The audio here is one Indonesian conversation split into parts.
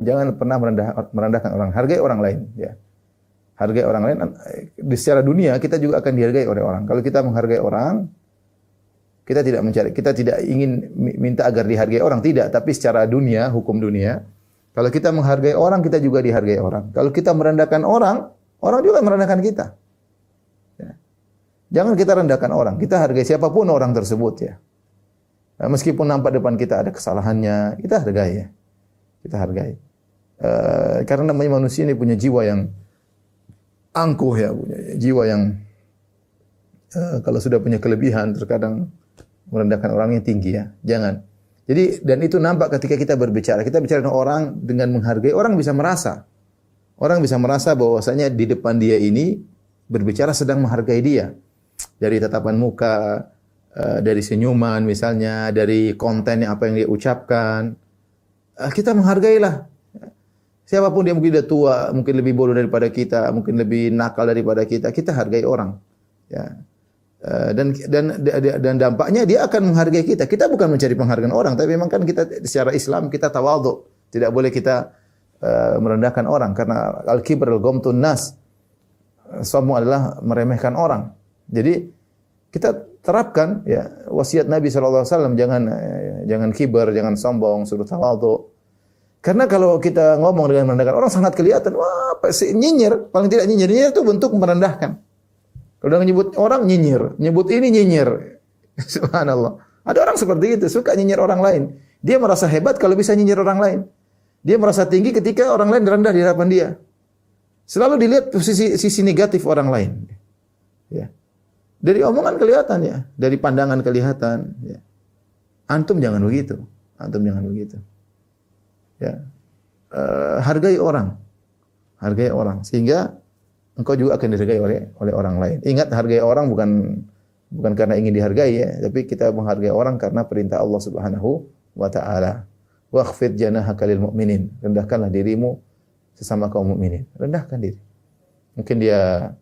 Jangan pernah merendahkan orang. Hargai orang lain. Ya. Hargai orang lain. Di secara dunia kita juga akan dihargai oleh orang. Kalau kita menghargai orang, kita tidak ingin minta agar dihargai orang, tidak. Tapi secara dunia, hukum dunia, kalau kita menghargai orang, kita juga dihargai orang. Kalau kita merendahkan orang, orang juga merendahkan kita. Ya. Jangan kita rendahkan orang. Kita hargai siapapun orang tersebut ya. Meskipun nampak depan kita ada kesalahannya, kita hargai ya. Kita hargai. Karena namanya manusia ini punya jiwa yang angkuh ya, punya jiwa yang kalau sudah punya kelebihan terkadang merendahkan orang yang tinggi ya. Jangan. Jadi dan itu nampak ketika kita berbicara. Kita bicara dengan orang dengan menghargai, orang bisa merasa. Orang bisa merasa bahwasanya di depan dia ini berbicara sedang menghargai dia. Dari tatapan muka, dari senyuman misalnya, dari konten yang apa yang dia ucapkan. Kita menghargailah. Siapapun dia, mungkin dia tua, mungkin lebih bodoh daripada kita, mungkin lebih nakal daripada kita, kita hargai orang. Ya. Dan dampaknya dia akan menghargai kita. Kita bukan mencari penghargaan orang, tapi memang kan kita secara Islam kita tawadhu. Tidak boleh kita merendahkan orang karena al-kibr al-ghamtun nas. Sombong adalah meremehkan orang. Jadi kita terapkan ya wasiat Nabi SAW, jangan kibar, jangan sombong, suruh tawadhu. Karena kalau kita ngomong dengan merendahkan orang sangat kelihatan, wah, nyinyir, paling tidak nyinyir itu bentuk merendahkan. Kalau udah nyebut orang nyinyir, nyebut ini nyinyir. Subhanallah. Ada orang seperti itu, suka nyinyir orang lain. Dia merasa hebat kalau bisa nyinyir orang lain. Dia merasa tinggi ketika orang lain rendah di hadapan dia. Selalu dilihat sisi negatif orang lain. Ya. Dari omongan kelihatan ya, dari pandangan kelihatan. Ya. Antum jangan begitu. Antum jangan begitu. Ya. Hargai orang. Hargai orang sehingga engkau juga akan dihargai oleh orang lain. Ingat, hargai orang bukan karena ingin dihargai ya, tapi kita menghargai orang karena perintah Allah Subhanahu wa taala. Wakhfid janahaka lil mu'minin. Rendahkanlah dirimu sesama kaum mukminin. Rendahkan diri. Mungkin dia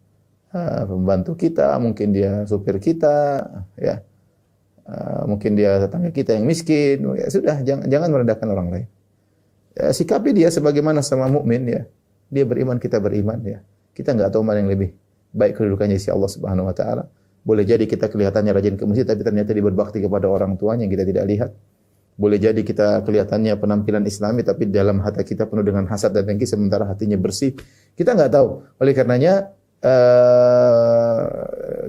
pembantu kita, mungkin dia supir kita, ya. Mungkin dia tetangga kita yang miskin. Ya sudah, jangan merendahkan orang lain. Ya, sikapi dia sebagaimana sama mukmin ya. Dia beriman, kita beriman ya. Kita enggak tahu mana yang lebih baik kedudukannya di sisi Allah Subhanahu wa taala. Boleh jadi kita kelihatannya rajin ke masjid tapi ternyata dia berbakti kepada orang tuanya yang kita tidak lihat. Boleh jadi kita kelihatannya penampilan Islami tapi dalam hati kita penuh dengan hasad dan dengki sementara hatinya bersih. Kita enggak tahu. Oleh karenanya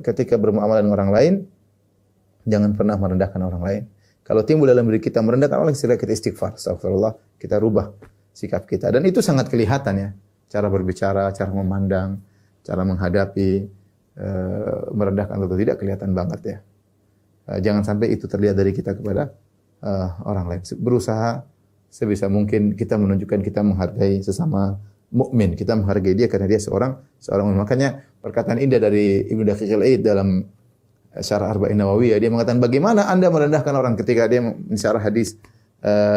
ketika bermuamalah dengan orang lain jangan pernah merendahkan orang lain. Kalau timbul dalam diri kita merendahkan orang lain, kita istighfar, astagfirullah, kita rubah sikap kita. Dan itu sangat kelihatan ya. Cara berbicara, cara memandang, cara menghadapi, merendahkan atau tidak kelihatan banget ya. Jangan sampai itu terlihat dari kita kepada orang lain. Berusaha sebisa mungkin kita menunjukkan kita menghargai sesama mukmin. Kita menghargai dia karena dia seorang mukmin. Makanya perkataan indah dari Ibnu Daqiq al-Aid dalam Syarah Arba'in Nawawiyah, dia mengatakan bagaimana Anda merendahkan orang ketika dia mensyarah hadis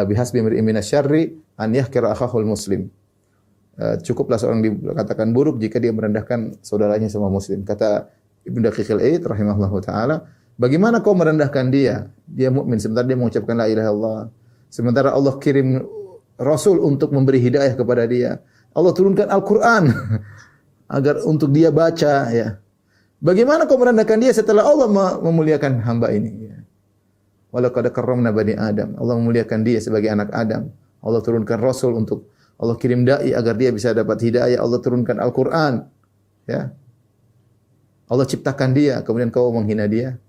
bihasbi imri'in minasyarri an yahkira akhahul muslim. Cukuplah seorang dikatakan buruk jika dia merendahkan saudaranya sama muslim. Kata Ibnu Daqiq al-Aid rahimahullahu taala, bagaimana kau merendahkan dia? Dia mukmin sementara dia mengucapkan la ilaha illallah. Sementara Allah kirim rasul untuk memberi hidayah kepada dia. Allah turunkan Al-Qur'an agar untuk dia baca ya. Bagaimana kau merendahkan dia setelah Allah memuliakan hamba ini? Walaqad karramna bani Adam. Allah memuliakan dia sebagai anak Adam. Allah turunkan Rasul untuk Allah kirim dai agar dia bisa dapat hidayah. Allah turunkan Al-Quran. Ya. Allah ciptakan dia, kemudian kau menghina dia.